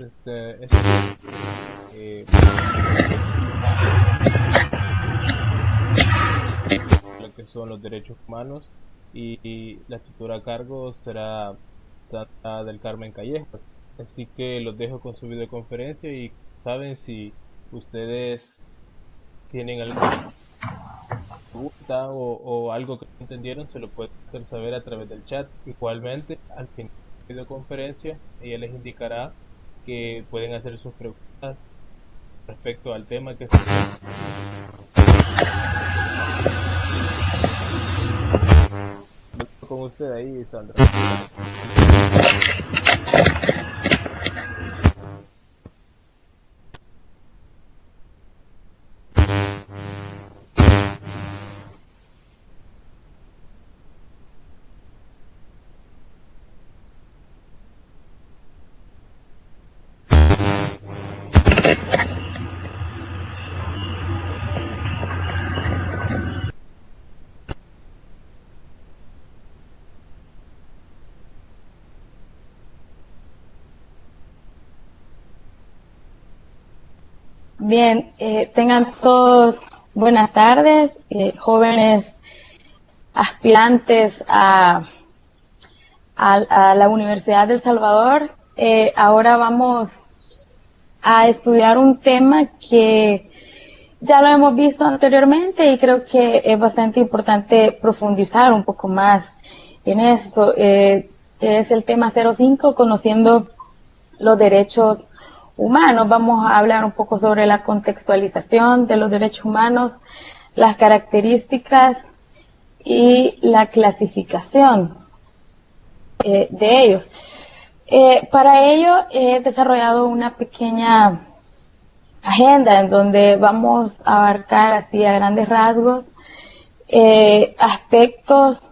este eh, lo que son los derechos humanos y la tutora a cargo será Sara del Carmen Callejas. Así que los dejo con su videoconferencia y saben si ustedes tienen alguna pregunta o algo que no entendieron, se lo pueden hacer saber a través del chat. Igualmente, al final de la videoconferencia, ella les indicará que pueden hacer sus preguntas respecto al tema que se con usted ahí, Sandra. Bien, tengan todos buenas tardes, jóvenes aspirantes a la Universidad de El Salvador. Ahora vamos a estudiar un tema que ya lo hemos visto anteriormente y creo que es bastante importante profundizar un poco más en esto. Es el tema 05, conociendo los derechos humanos. Vamos a hablar un poco sobre la contextualización de los derechos humanos, las características y la clasificación de ellos. Para ello he desarrollado una pequeña agenda en donde vamos a abarcar así a grandes rasgos aspectos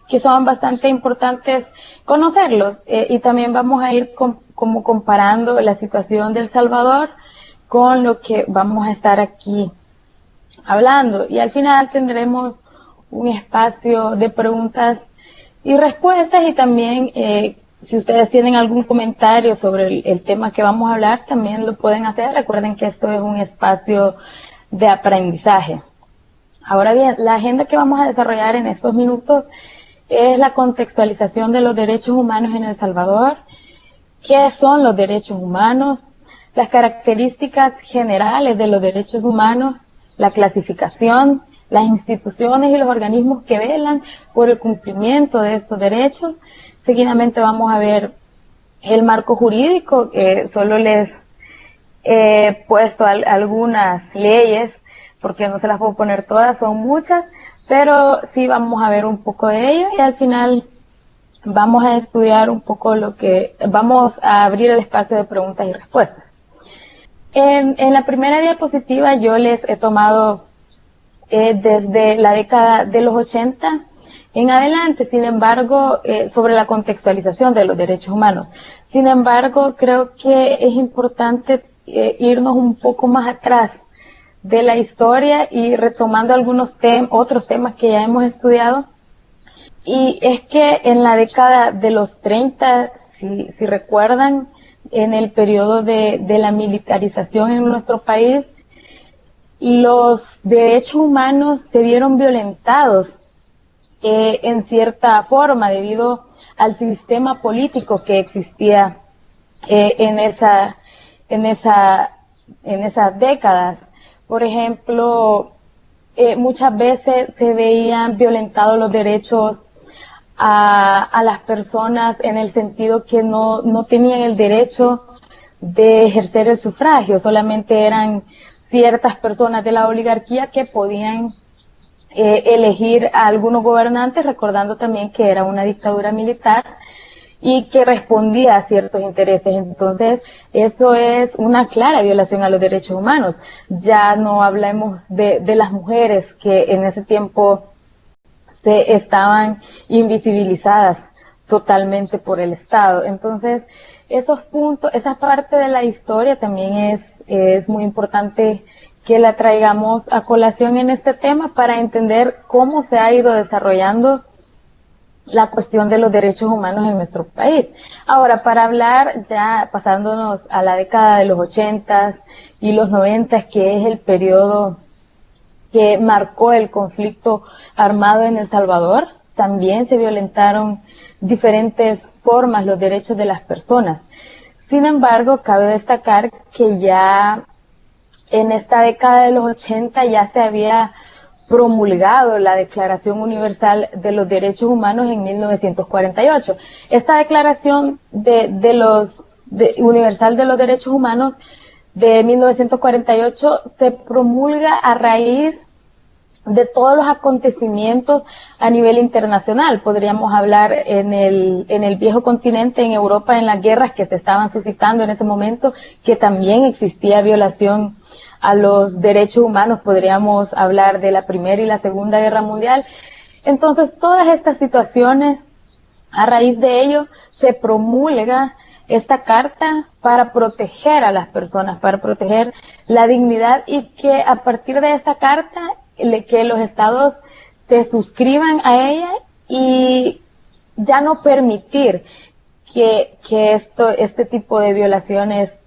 que son bastante importantes conocerlos, y también vamos a ir como comparando la situación de El Salvador con lo que vamos a estar aquí hablando, y al final tendremos un espacio de preguntas y respuestas, y también si ustedes tienen algún comentario sobre el tema que vamos a hablar, también lo pueden hacer. Recuerden que esto es un espacio de aprendizaje. Ahora bien, la agenda que vamos a desarrollar en estos minutos es la contextualización de los derechos humanos en El Salvador, qué son los derechos humanos, las características generales de los derechos humanos, la clasificación, las instituciones y los organismos que velan por el cumplimiento de estos derechos. Seguidamente vamos a ver el marco jurídico, solo les he puesto algunas leyes, porque no se las puedo poner todas, son muchas, pero sí vamos a ver un poco de ello, y al final vamos a estudiar un poco vamos a abrir el espacio de preguntas y respuestas. En la primera diapositiva yo les he tomado desde la década de los 80 en adelante, sin embargo, sobre la contextualización de los derechos humanos. Sin embargo, creo que es importante irnos un poco más atrás de la historia y retomando algunos otros temas que ya hemos estudiado. Y es que en la década de los 30, si recuerdan, en el periodo de la militarización en nuestro país, los derechos humanos se vieron violentados en cierta forma debido al sistema político que existía en esas décadas. Por ejemplo, muchas veces se veían violentados los derechos a las personas en el sentido que no tenían el derecho de ejercer el sufragio, solamente eran ciertas personas de la oligarquía que podían elegir a algunos gobernantes, recordando también que era una dictadura militar y que respondía a ciertos intereses. Entonces, eso es una clara violación a los derechos humanos. Ya no hablemos de las mujeres que en ese tiempo se estaban invisibilizadas totalmente por el Estado. Entonces, esos puntos, esa parte de la historia también es muy importante que la traigamos a colación en este tema para entender cómo se ha ido desarrollando la cuestión de los derechos humanos en nuestro país. Ahora, para hablar ya pasándonos a la década de los 80 y los 90, que es el periodo que marcó el conflicto armado en El Salvador, también se violentaron diferentes formas los derechos de las personas. Sin embargo, cabe destacar que ya en esta década de los 80 ya se había promulgado la Declaración Universal de los Derechos Humanos en 1948. Esta Declaración Universal de los Derechos Humanos de 1948 se promulga a raíz de todos los acontecimientos a nivel internacional. Podríamos hablar en el viejo continente, en Europa, en las guerras que se estaban suscitando en ese momento, que también existía violación a los derechos humanos. Podríamos hablar de la Primera y la Segunda Guerra Mundial. Entonces, todas estas situaciones, a raíz de ello, se promulga esta carta para proteger a las personas, para proteger la dignidad, y que a partir de esta carta, que los estados se suscriban a ella y ya no permitir que este tipo de violaciones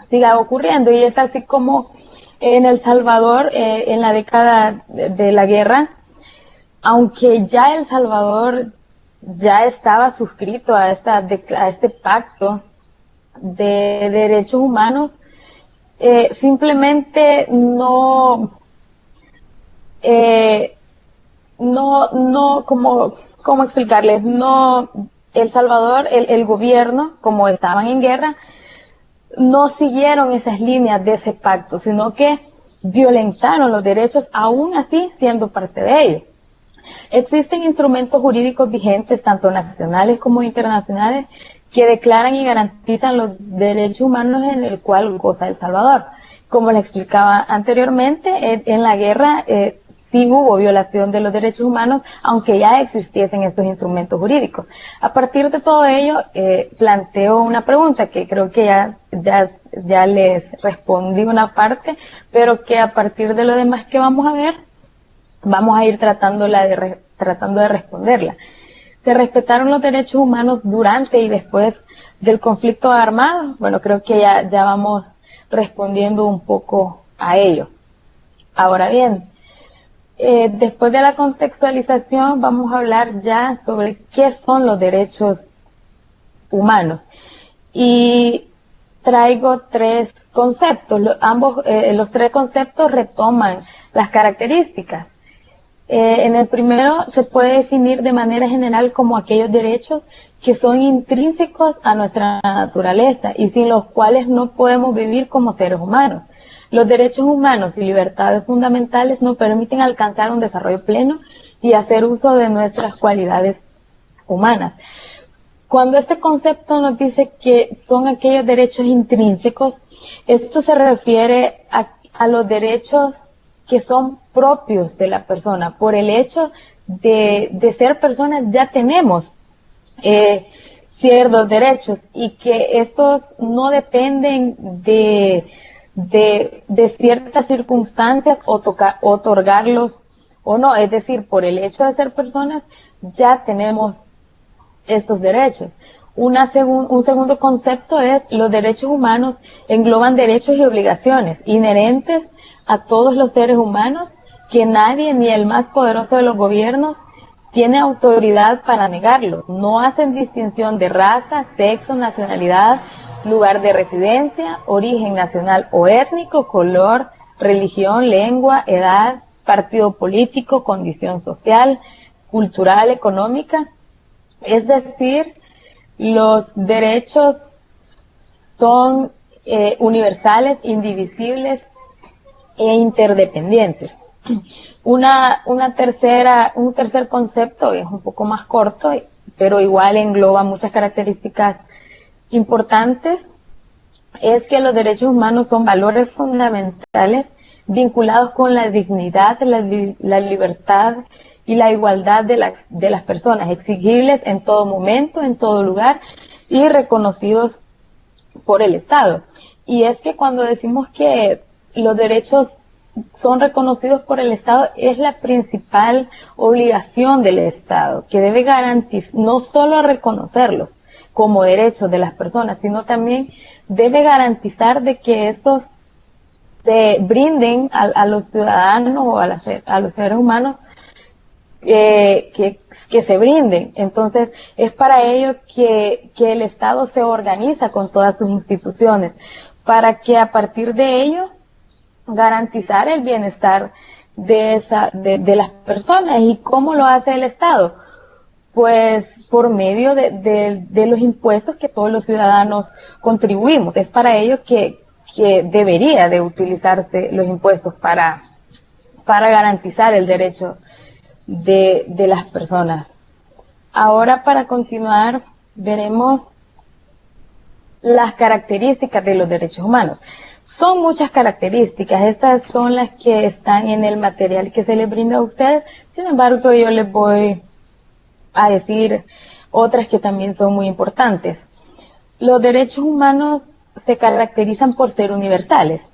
siga ocurriendo. Y es así como en El Salvador, en la década de la guerra, aunque ya El Salvador ya estaba suscrito a este pacto de derechos humanos, simplemente ¿cómo explicarles? No, El Salvador, el gobierno, como estaban en guerra, no siguieron esas líneas de ese pacto, sino que violentaron los derechos, aún así siendo parte de ello. Existen instrumentos jurídicos vigentes, tanto nacionales como internacionales, que declaran y garantizan los derechos humanos en el cual goza El Salvador. Como les explicaba anteriormente, en la guerra sí hubo violación de los derechos humanos, aunque ya existiesen estos instrumentos jurídicos. A partir de todo ello, planteo una pregunta que creo que ya les respondí una parte, pero que a partir de lo demás que vamos a ver, vamos a ir tratando de responderla. ¿Se respetaron los derechos humanos durante y después del conflicto armado? Bueno, creo que ya vamos respondiendo un poco a ello. Ahora bien, después de la contextualización, vamos a hablar ya sobre qué son los derechos humanos. Y traigo tres conceptos. Los tres conceptos retoman las características. En el primero se puede definir de manera general como aquellos derechos que son intrínsecos a nuestra naturaleza y sin los cuales no podemos vivir como seres humanos. Los derechos humanos y libertades fundamentales nos permiten alcanzar un desarrollo pleno y hacer uso de nuestras cualidades humanas. Cuando este concepto nos dice que son aquellos derechos intrínsecos, esto se refiere a los derechos que son propios de la persona. Por el hecho de ser personas ya tenemos ciertos derechos, y que estos no dependen de ciertas circunstancias otorgarlos o no. Es decir, por el hecho de ser personas ya tenemos estos derechos. Un segundo concepto es: los derechos humanos engloban derechos y obligaciones inherentes a todos los seres humanos, que nadie, ni el más poderoso de los gobiernos, tiene autoridad para negarlos. No hacen distinción de raza, sexo, nacionalidad, lugar de residencia, origen nacional o étnico, color, religión, lengua, edad, partido político, condición social, cultural, económica. Es decir, los derechos son universales, indivisibles e interdependientes. Un tercer concepto, es un poco más corto, pero igual engloba muchas características importantes, es que los derechos humanos son valores fundamentales vinculados con la dignidad, la libertad y la igualdad de las personas, exigibles en todo momento, en todo lugar y reconocidos por el Estado. Y es que cuando decimos que los derechos son reconocidos por el Estado, es la principal obligación del Estado, que debe garantizar, no solo reconocerlos como derechos de las personas, sino también debe garantizar de que estos se brinden a los ciudadanos o a los seres humanos que se brinden. Entonces, es para ello que el Estado se organiza con todas sus instituciones, para que a partir de ello garantizar el bienestar de las personas. ¿Y cómo lo hace el Estado? Pues por medio de los impuestos que todos los ciudadanos contribuimos. Es para ello que debería de utilizarse los impuestos para garantizar el derecho de las personas. Ahora, para continuar, veremos las características de los derechos humanos. Son muchas características, estas son las que están en el material que se les brinda a ustedes. Sin embargo, yo les voy a decir otras que también son muy importantes. Los derechos humanos se caracterizan por ser universales.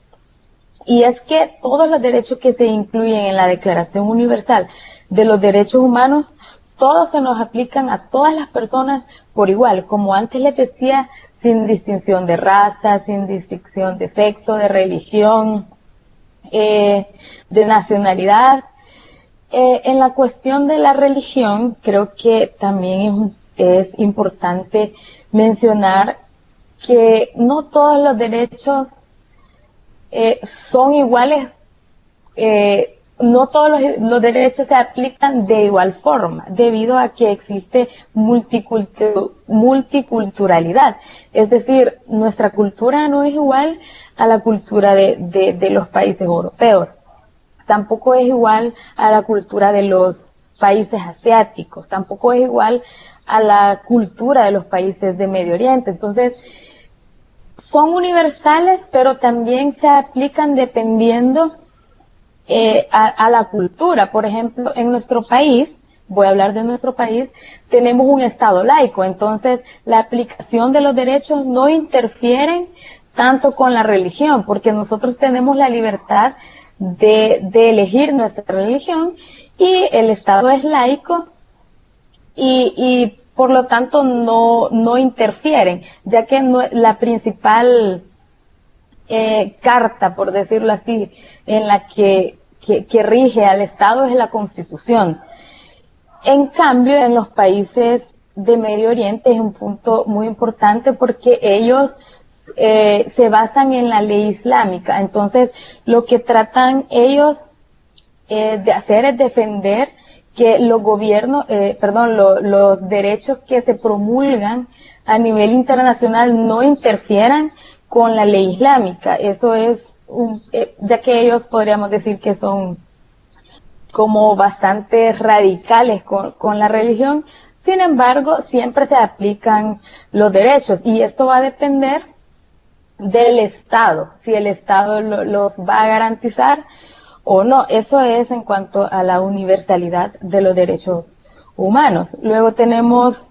Y es que todos los derechos que se incluyen en la Declaración Universal de los Derechos Humanos, todos se nos aplican a todas las personas por igual, como antes les decía, sin distinción de raza, sin distinción de sexo, de religión, de nacionalidad. En la cuestión de la religión, creo que también es importante mencionar que no todos los derechos son iguales, no todos los derechos se aplican de igual forma, debido a que existe multiculturalidad. Es decir, nuestra cultura no es igual a la cultura de los países europeos. Tampoco es igual a la cultura de los países asiáticos. Tampoco es igual a la cultura de los países de Medio Oriente. Entonces, son universales, pero también se aplican dependiendo a la cultura. Por ejemplo, en nuestro país, voy a hablar de nuestro país, tenemos un Estado laico, entonces la aplicación de los derechos no interfieren tanto con la religión, porque nosotros tenemos la libertad de elegir nuestra religión y el Estado es laico y por lo tanto no interfieren, ya que la principal carta, por decirlo así, en la que rige al Estado es la Constitución. En cambio, en los países de Medio Oriente es un punto muy importante porque ellos se basan en la ley islámica. Entonces, lo que tratan ellos de hacer es defender que los gobiernos, los derechos que se promulgan a nivel internacional no interfieran con la ley islámica. Eso es, ya que ellos podríamos decir que son como bastante radicales con la religión, sin embargo, siempre se aplican los derechos y esto va a depender del Estado, si el Estado los va a garantizar o no. Eso es en cuanto a la universalidad de los derechos humanos. Luego tenemos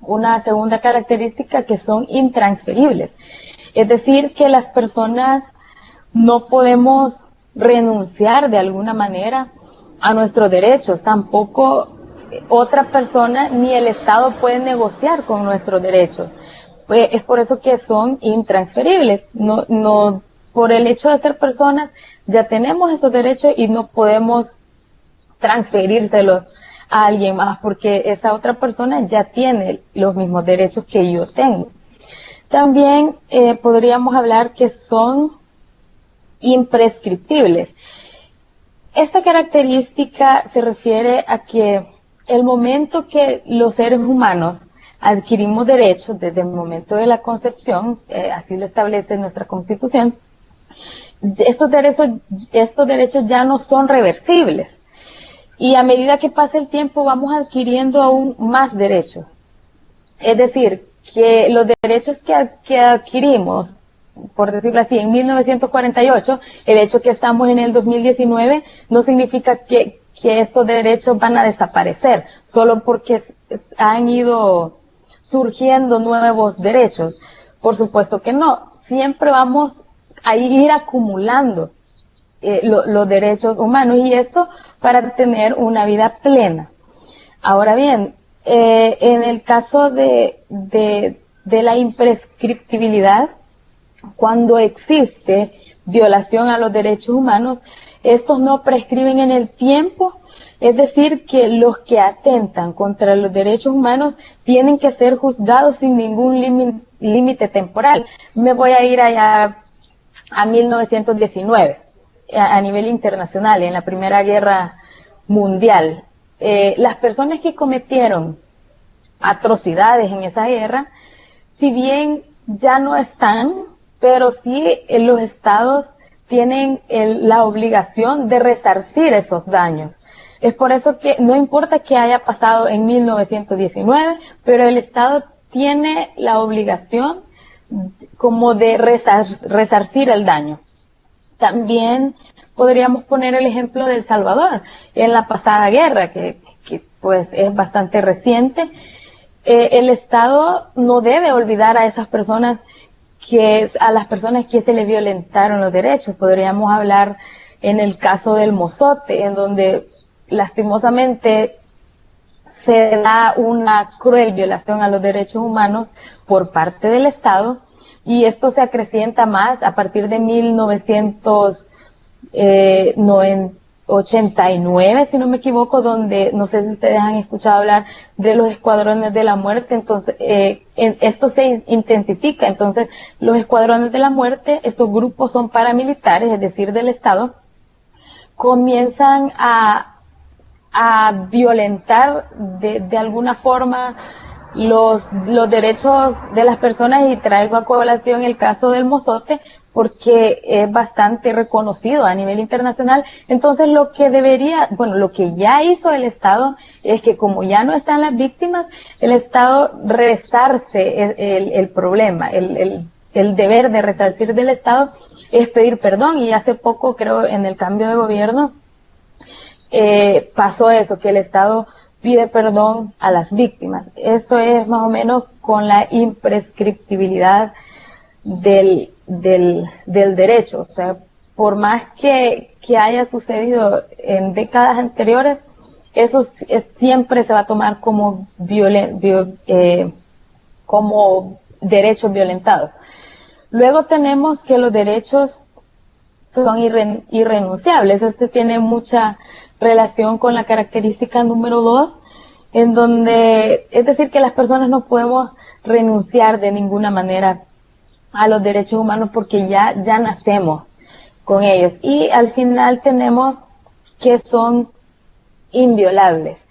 una segunda característica que son intransferibles. Es decir, que las personas no podemos renunciar de alguna manera a nuestros derechos. Tampoco otra persona ni el Estado puede negociar con nuestros derechos. Es por eso que son intransferibles. No, por el hecho de ser personas ya tenemos esos derechos y no podemos transferírselos a alguien más porque esa otra persona ya tiene los mismos derechos que yo tengo. También podríamos hablar que son imprescriptibles. Esta característica se refiere a que el momento que los seres humanos adquirimos derechos desde el momento de la concepción, así lo establece nuestra Constitución, estos derechos ya no son reversibles. Y a medida que pasa el tiempo vamos adquiriendo aún más derechos. Es decir, que los derechos que adquirimos, por decirlo así, en 1948, el hecho que estamos en el 2019 no significa que estos derechos van a desaparecer, solo porque han ido surgiendo nuevos derechos. Por supuesto que no, siempre vamos a ir acumulando los derechos humanos, y esto para tener una vida plena. Ahora bien, en el caso de la imprescriptibilidad, cuando existe violación a los derechos humanos, estos no prescriben en el tiempo, es decir, que los que atentan contra los derechos humanos tienen que ser juzgados sin ningún límite temporal. Me voy a ir allá a 1919, a nivel internacional, en la Primera Guerra Mundial. Las personas que cometieron atrocidades en esa guerra, si bien ya no están, pero sí los estados tienen la obligación de resarcir esos daños. Es por eso que no importa que haya pasado en 1919, pero el estado tiene la obligación como de resarcir el daño. También podríamos poner el ejemplo de El Salvador, en la pasada guerra, que pues es bastante reciente. El Estado no debe olvidar a esas personas, a las personas que se les violentaron los derechos. Podríamos hablar en el caso del Mozote, en donde lastimosamente se da una cruel violación a los derechos humanos por parte del Estado, y esto se acrecienta más a partir de 1989, si no me equivoco, donde, no sé si ustedes han escuchado hablar de los escuadrones de la muerte. Entonces esto se intensifica. Entonces los escuadrones de la muerte, estos grupos son paramilitares, es decir, del Estado, comienzan a violentar de alguna forma los derechos de las personas, y traigo a colación el caso del Mozote porque es bastante reconocido a nivel internacional. Entonces lo que ya hizo el Estado es que, como ya no están las víctimas, el Estado resarce el problema. El deber de resarcir del Estado es pedir perdón, y hace poco, creo, en el cambio de gobierno, pasó eso, que el Estado pide perdón a las víctimas. Eso es más o menos con la imprescriptibilidad del derecho. O sea, por más que haya sucedido en décadas anteriores, eso siempre se va a tomar como derechos violentados. Luego tenemos que los derechos son irrenunciables. Este tiene mucha relación con la característica número 2, en donde, es decir, que las personas no podemos renunciar de ninguna manera a los derechos humanos porque ya nacemos con ellos. Y al final tenemos que son inviolables.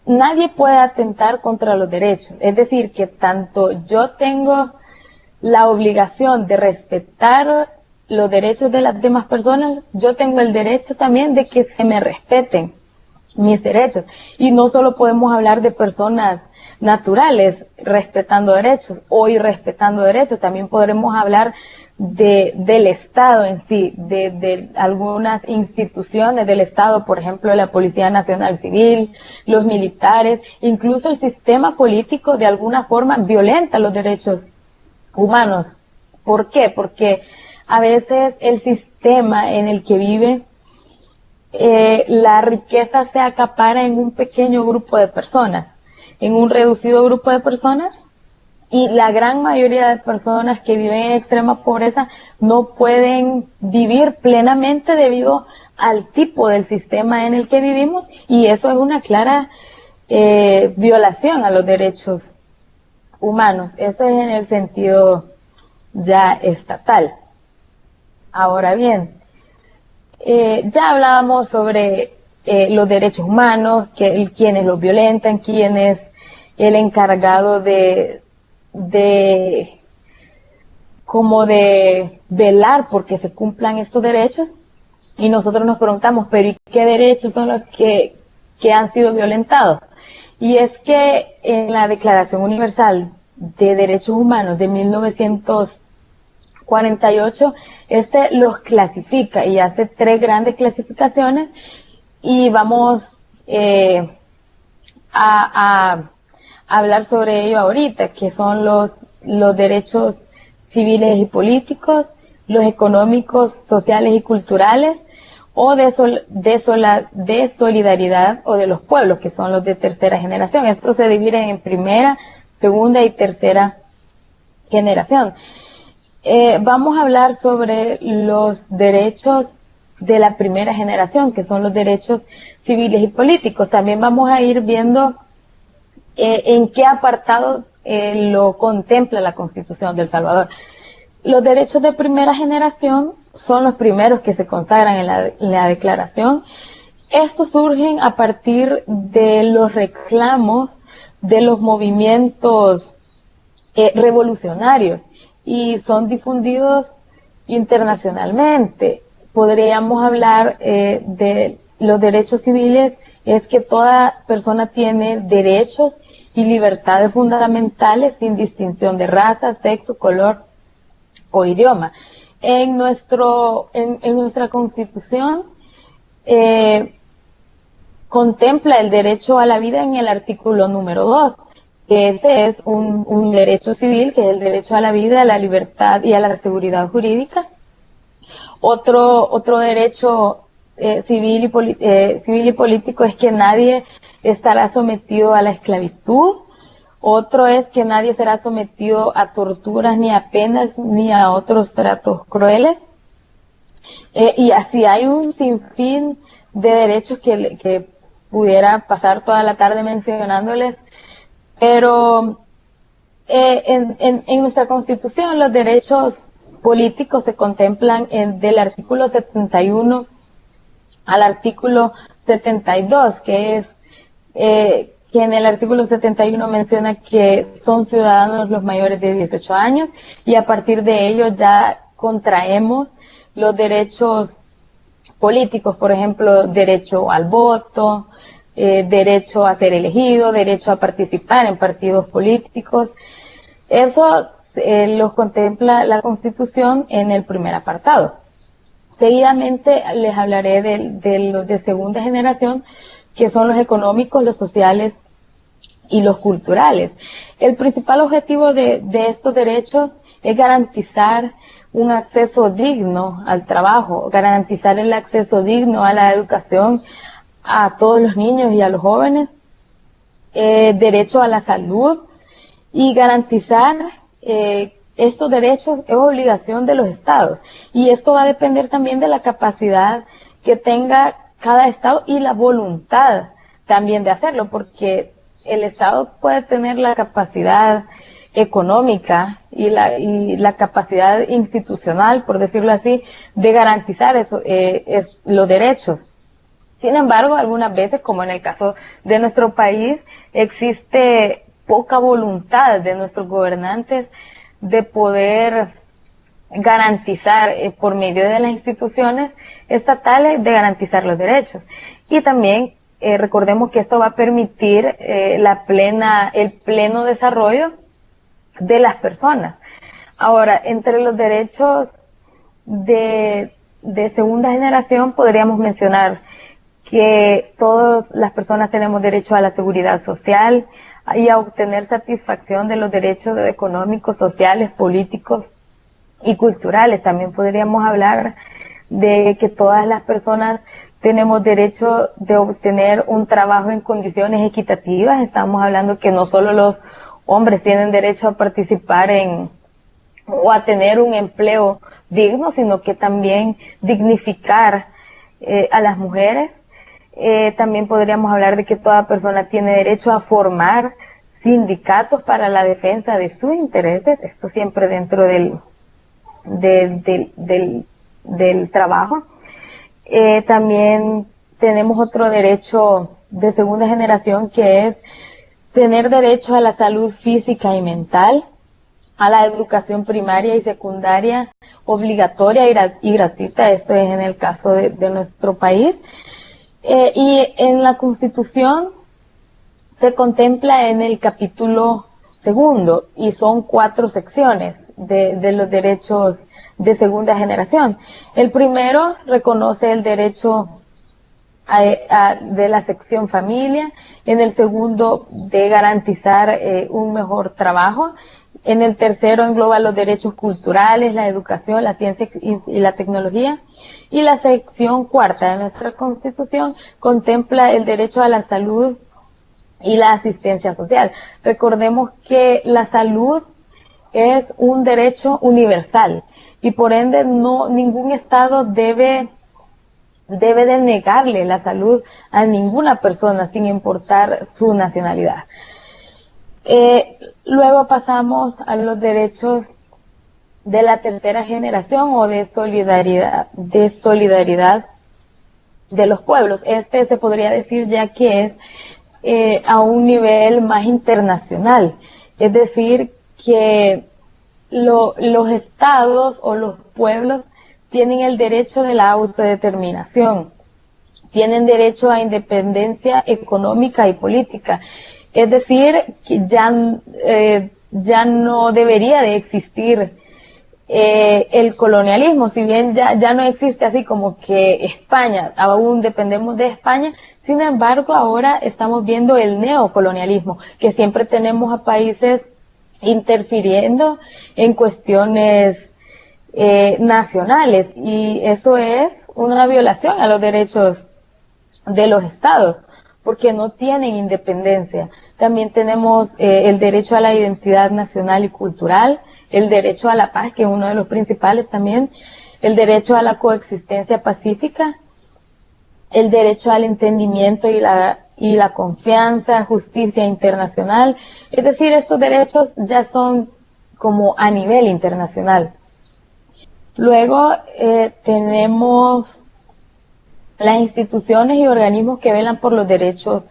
Nadie puede atentar contra los derechos. Es decir, que tanto yo tengo la obligación de respetar los derechos de las demás personas, yo tengo el derecho también de que se me respeten mis derechos. Y no solo podemos hablar de personas naturales respetando derechos o irrespetando derechos, también podremos hablar del Estado en sí, de algunas instituciones del Estado, por ejemplo, la Policía Nacional Civil, los militares, incluso el sistema político de alguna forma violenta los derechos humanos. ¿Por qué? Porque a veces el sistema en el que vive, la riqueza se acapara en un pequeño grupo de personas, en un reducido grupo de personas, y la gran mayoría de personas que viven en extrema pobreza no pueden vivir plenamente debido al tipo del sistema en el que vivimos, y eso es una clara violación a los derechos humanos. Eso es en el sentido ya estatal. Ahora bien, ya hablábamos sobre los derechos humanos, quienes los violentan, quién es el encargado de velar porque se cumplan estos derechos, y nosotros nos preguntamos, pero ¿y qué derechos son los que han sido violentados? Y es que en la Declaración Universal de Derechos Humanos de 1948, los clasifica y hace 3 grandes clasificaciones, y vamos a hablar sobre ello ahorita, que son los derechos civiles y políticos, los económicos, sociales y culturales, o de solidaridad o de los pueblos, que son los de tercera generación. Estos se dividen en primera, segunda y tercera generación. Vamos a hablar sobre los derechos de la primera generación, que son los derechos civiles y políticos. También vamos a ir viendo en qué apartado lo contempla la Constitución de El Salvador. Los derechos de primera generación son los primeros que se consagran en la Declaración. Estos surgen a partir de los reclamos de los movimientos revolucionarios y son difundidos internacionalmente. Podríamos hablar de los derechos civiles, es que toda persona tiene derechos y libertades fundamentales sin distinción de raza, sexo, color o idioma. En nuestra Constitución contempla el derecho a la vida en el artículo número 2. Ese es un derecho civil, que es el derecho a la vida, a la libertad y a la seguridad jurídica. Otro derecho civil y político es que nadie estará sometido a la esclavitud. Otro es que nadie será sometido a torturas, ni a penas, ni a otros tratos crueles. Y así hay un sinfín de derechos que pudiera pasar toda la tarde mencionándoles, pero en nuestra Constitución los derechos políticos se contemplan del artículo 71 al artículo 72, que es que en el artículo 71 menciona que son ciudadanos los mayores de 18 años y a partir de ello ya contraemos los derechos políticos, por ejemplo, derecho al voto, derecho a ser elegido, derecho a participar en partidos políticos. Eso los contempla la Constitución en el primer apartado. Seguidamente les hablaré de los de segunda generación, que son los económicos, los sociales y los culturales. El principal objetivo de estos derechos es garantizar un acceso digno al trabajo, garantizar el acceso digno a la educación a todos los niños y a los jóvenes, derecho a la salud, y garantizar estos derechos es obligación de los estados, y esto va a depender también de la capacidad que tenga cada estado y la voluntad también de hacerlo, porque el estado puede tener la capacidad económica y la capacidad institucional, por decirlo así, de garantizar los derechos. Sin embargo, algunas veces, como en el caso de nuestro país, existe poca voluntad de nuestros gobernantes de poder garantizar por medio de las instituciones estatales, de garantizar los derechos. Y también recordemos que esto va a permitir el pleno desarrollo de las personas. Ahora, entre los derechos de segunda generación podríamos mencionar que todas las personas tenemos derecho a la seguridad social y a obtener satisfacción de los derechos económicos, sociales, políticos y culturales. También podríamos hablar de que todas las personas tenemos derecho de obtener un trabajo en condiciones equitativas. Estamos hablando que no solo los hombres tienen derecho a participar o a tener un empleo digno, sino que también dignificar a las mujeres. También podríamos hablar de que toda persona tiene derecho a formar sindicatos para la defensa de sus intereses, esto siempre dentro del trabajo. También tenemos otro derecho de segunda generación, que es tener derecho a la salud física y mental, a la educación primaria y secundaria obligatoria y gratuita. Esto es en el caso de nuestro país. Y en la Constitución se contempla en el capítulo segundo, y son 4 secciones de los derechos de segunda generación. El primero reconoce el derecho de la sección familia, en el segundo de garantizar un mejor trabajo, En el tercero engloba los derechos culturales, la educación, la ciencia y la tecnología. Y la sección cuarta de nuestra Constitución contempla el derecho a la salud y la asistencia social. Recordemos que la salud es un derecho universal y por ende ningún Estado debe de negarle la salud a ninguna persona sin importar su nacionalidad. Luego pasamos a los derechos de la tercera generación o de solidaridad de los pueblos. Este se podría decir ya que es a un nivel más internacional, es decir, que los estados o los pueblos tienen el derecho de la autodeterminación, tienen derecho a independencia económica y política, es decir, que ya no debería de existir el colonialismo, si bien ya no existe así como que España, aún dependemos de España, sin embargo ahora estamos viendo el neocolonialismo, que siempre tenemos a países interfiriendo en cuestiones nacionales, y eso es una violación a los derechos de los estados, porque no tienen independencia. También tenemos el derecho a la identidad nacional y cultural, el derecho a la paz, que es uno de los principales también, el derecho a la coexistencia pacífica, el derecho al entendimiento y la confianza, justicia internacional. Es decir, estos derechos ya son como a nivel internacional. Luego tenemos las instituciones y organismos que velan por los derechos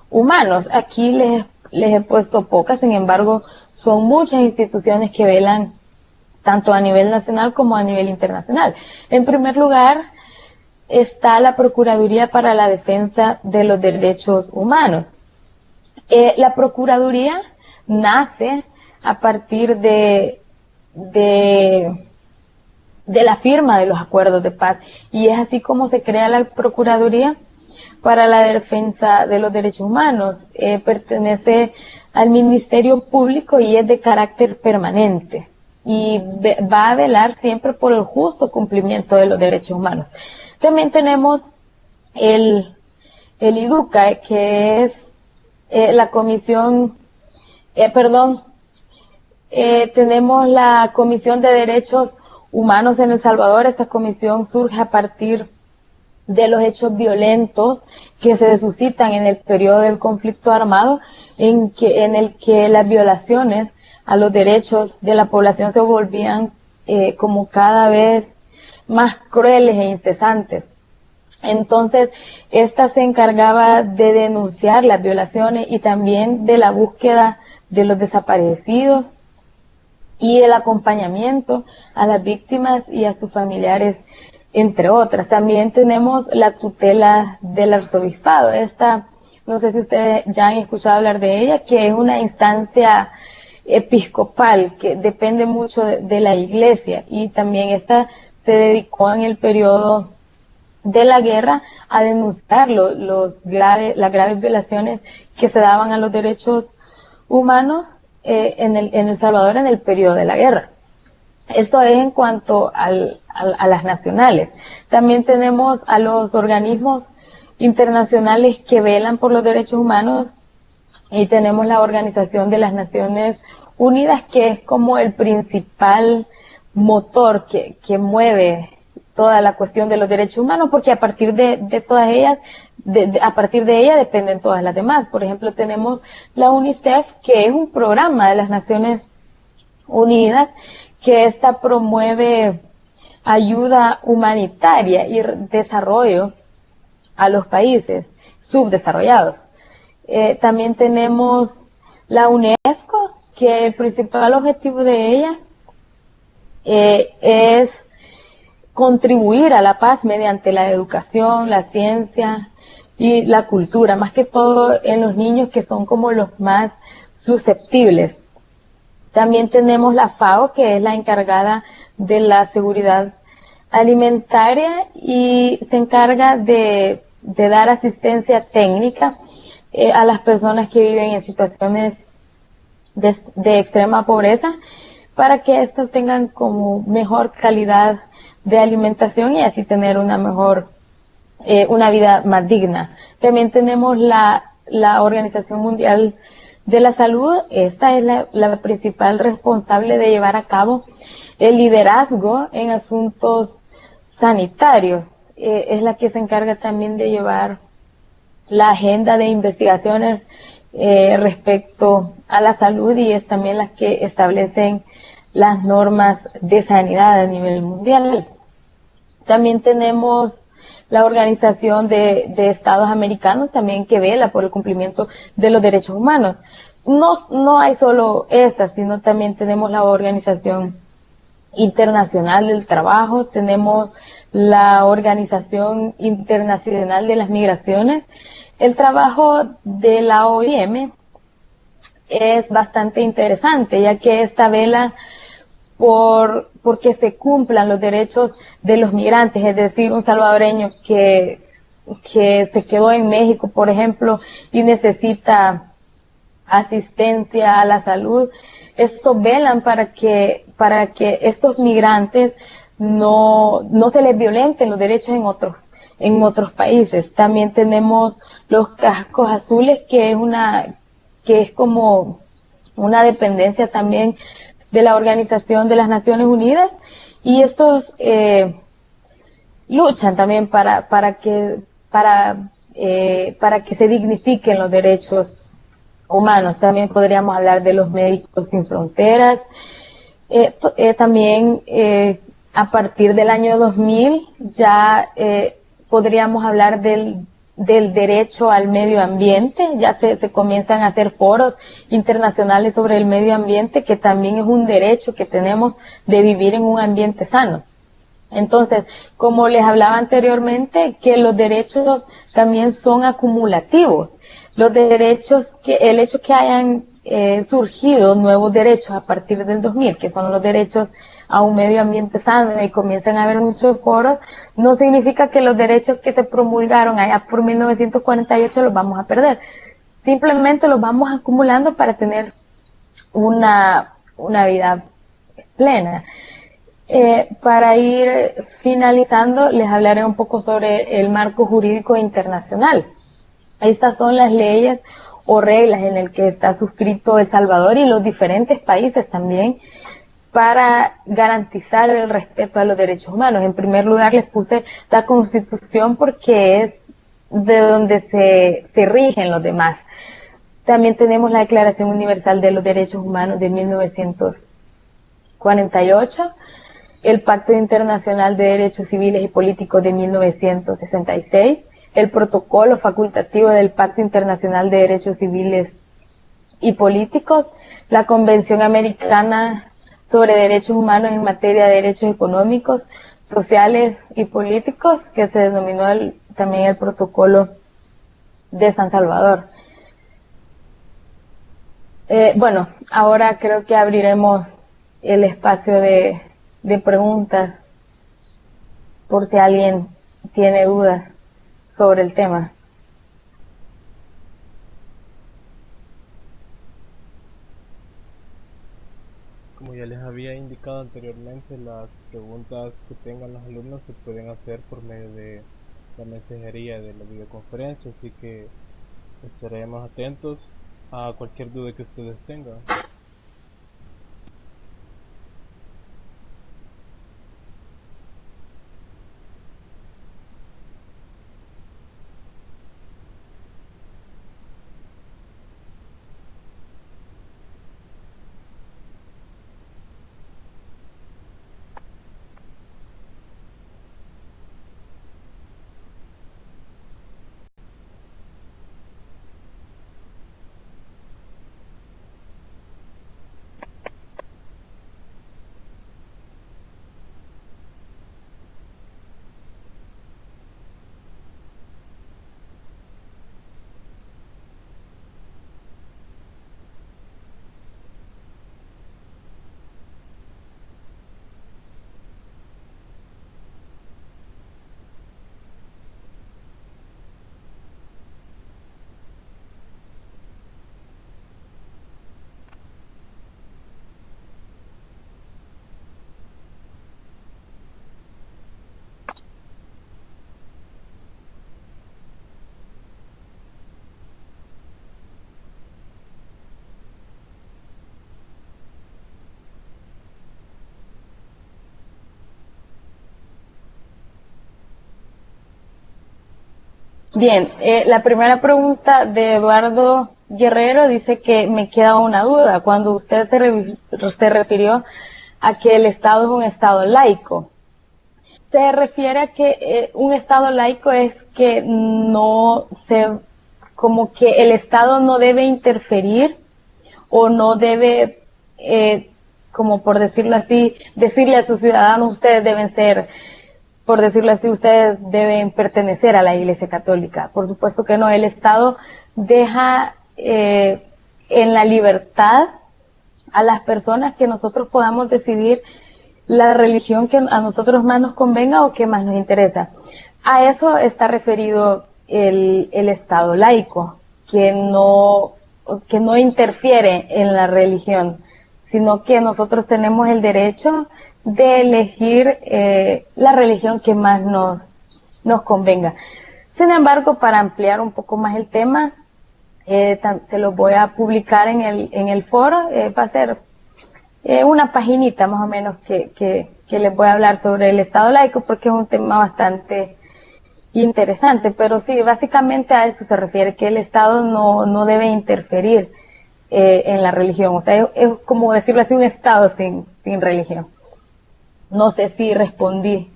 humanos. Aquí les he puesto pocas, sin embargo, son muchas instituciones que velan tanto a nivel nacional como a nivel internacional. En primer lugar, está la Procuraduría para la Defensa de los Derechos Humanos. La Procuraduría nace a partir de la firma de los acuerdos de paz, y es así como se crea la Procuraduría para la Defensa de los Derechos Humanos. Pertenece al Ministerio Público y es de carácter permanente y va a velar siempre por el justo cumplimiento de los derechos humanos. También tenemos el IDUCA, que es la comisión, tenemos la Comisión de Derechos Humanos en El Salvador. Esta comisión surge a partir de los hechos violentos que se suscitan en el periodo del conflicto armado, en el que las violaciones a los derechos de la población se volvían como cada vez más crueles e incesantes. Entonces, esta se encargaba de denunciar las violaciones y también de la búsqueda de los desaparecidos y el acompañamiento a las víctimas y a sus familiares, entre otras. También tenemos la tutela del arzobispado. Esta, no sé si ustedes ya han escuchado hablar de ella, que es una instancia episcopal que depende mucho de la iglesia, y también esta se dedicó en el periodo de la guerra a denunciar las graves violaciones que se daban a los derechos humanos en El Salvador en el periodo de la guerra. Esto es en cuanto a las nacionales. También tenemos a los organismos internacionales que velan por los derechos humanos, y tenemos la Organización de las Naciones Unidas, que es como el principal motor que mueve toda la cuestión de los derechos humanos, porque a partir de todas ellas, a partir de ella dependen todas las demás. Por ejemplo, tenemos la UNICEF, que es un programa de las Naciones Unidas, que esta promueve ayuda humanitaria y desarrollo a los países subdesarrollados. También tenemos la UNESCO, que el principal objetivo de ella es contribuir a la paz mediante la educación, la ciencia y la cultura, más que todo en los niños, que son como los más susceptibles. También tenemos la FAO, que es la encargada de la seguridad alimentaria y se encarga de dar asistencia técnica a las personas que viven en situaciones de extrema pobreza, para que éstas tengan como mejor calidad de alimentación y así tener una vida más digna. También tenemos la Organización Mundial de la Salud. Esta es la principal responsable de llevar a cabo el liderazgo en asuntos sanitarios. Es la que se encarga también de llevar la agenda de investigaciones respecto a la salud, y es también la que establecen las normas de sanidad a nivel mundial. También tenemos la Organización de Estados Americanos, también, que vela por el cumplimiento de los derechos humanos. No hay solo esta, sino también tenemos la Organización Internacional del Trabajo, tenemos la Organización Internacional de las Migraciones. El trabajo de la OIM es bastante interesante, ya que esta vela porque se cumplan los derechos de los migrantes, es decir, un salvadoreño que se quedó en México, por ejemplo, y necesita asistencia a la salud. Estos velan para que estos migrantes no se les violenten los derechos en otros países. También tenemos los cascos azules, que es como una dependencia también de la Organización de las Naciones Unidas, y estos luchan también para que se dignifiquen los derechos humanos. También podríamos hablar de los Médicos Sin Fronteras. También a partir del año 2000 ya podríamos hablar del derecho al medio ambiente. Ya se comienzan a hacer foros internacionales sobre el medio ambiente, que también es un derecho que tenemos de vivir en un ambiente sano. Entonces, como les hablaba anteriormente, que los derechos también son acumulativos. El hecho que hayan surgido nuevos derechos a partir del 2000, que son los derechos a un medio ambiente sano, y comienzan a haber muchos foros, no significa que los derechos que se promulgaron allá por 1948 los vamos a perder. Simplemente los vamos acumulando para tener una vida plena. Para ir finalizando, les hablaré un poco sobre el marco jurídico internacional. Estas son las leyes o reglas en el que está suscrito El Salvador y los diferentes países también, para garantizar el respeto a los derechos humanos. En primer lugar, les puse la Constitución, porque es de donde se rigen los demás. También tenemos la Declaración Universal de los Derechos Humanos de 1948, el Pacto Internacional de Derechos Civiles y Políticos de 1966, el Protocolo Facultativo del Pacto Internacional de Derechos Civiles y Políticos, la Convención Americana sobre Derechos Humanos en materia de derechos económicos, sociales y políticos, que se denominó también el Protocolo de San Salvador. Bueno, ahora creo que abriremos el espacio de preguntas, por si alguien tiene dudas sobre el tema. Como ya les había indicado anteriormente, las preguntas que tengan los alumnos se pueden hacer por medio de la mensajería de la videoconferencia, así que estaremos atentos a cualquier duda que ustedes tengan. Bien, la primera pregunta de Eduardo Guerrero dice que me queda una duda. Cuando usted se refirió a que el Estado es un Estado laico, ¿se refiere a que un Estado laico es que no se, como que el Estado no debe interferir o no debe, como por decirlo así, decirle a sus ciudadanos, ustedes deben ser, por decirlo así, ustedes deben pertenecer a la Iglesia Católica? Por supuesto que no, el Estado deja en la libertad a las personas que nosotros podamos decidir la religión que a nosotros más nos convenga o que más nos interesa. A eso está referido el Estado laico, que no interfiere en la religión, sino que nosotros tenemos el derecho de elegir la religión que más nos convenga. Sin embargo, para ampliar un poco más el tema, se lo voy a publicar en el foro. Va a ser una paginita más o menos que les voy a hablar sobre el Estado laico, porque es un tema bastante interesante, pero sí, básicamente a eso se refiere, que el Estado no debe interferir en la religión. O sea, es como decirlo así, un Estado sin religión. No sé si respondí,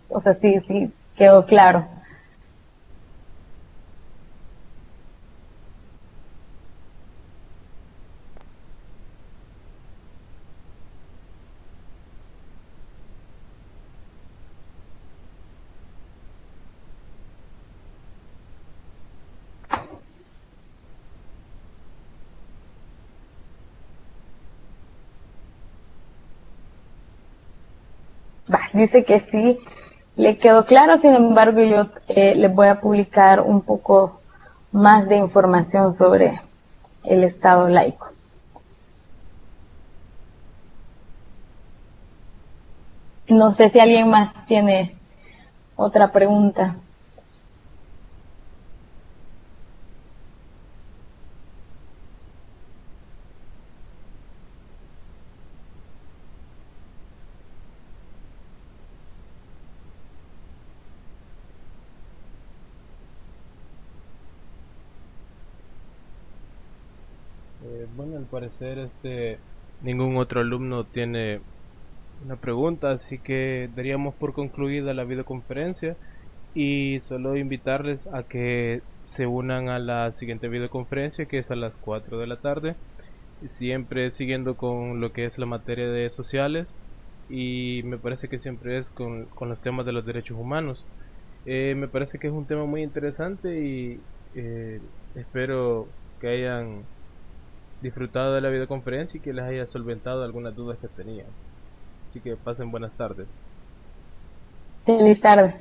o sea, si quedó claro. Dice que sí, le quedó claro. Sin embargo, yo les voy a publicar un poco más de información sobre el Estado laico. No sé si alguien más tiene otra pregunta. Bueno, al parecer ningún otro alumno tiene una pregunta, así que daríamos por concluida la videoconferencia y solo invitarles a que se unan a la siguiente videoconferencia, que es a las 4 de la tarde, siempre siguiendo con lo que es la materia de sociales, y me parece que siempre es con los temas de los derechos humanos. Me parece que es un tema muy interesante y espero que hayan disfrutado de la videoconferencia y que les haya solventado algunas dudas que tenían. Así que pasen buenas tardes. Feliz tarde.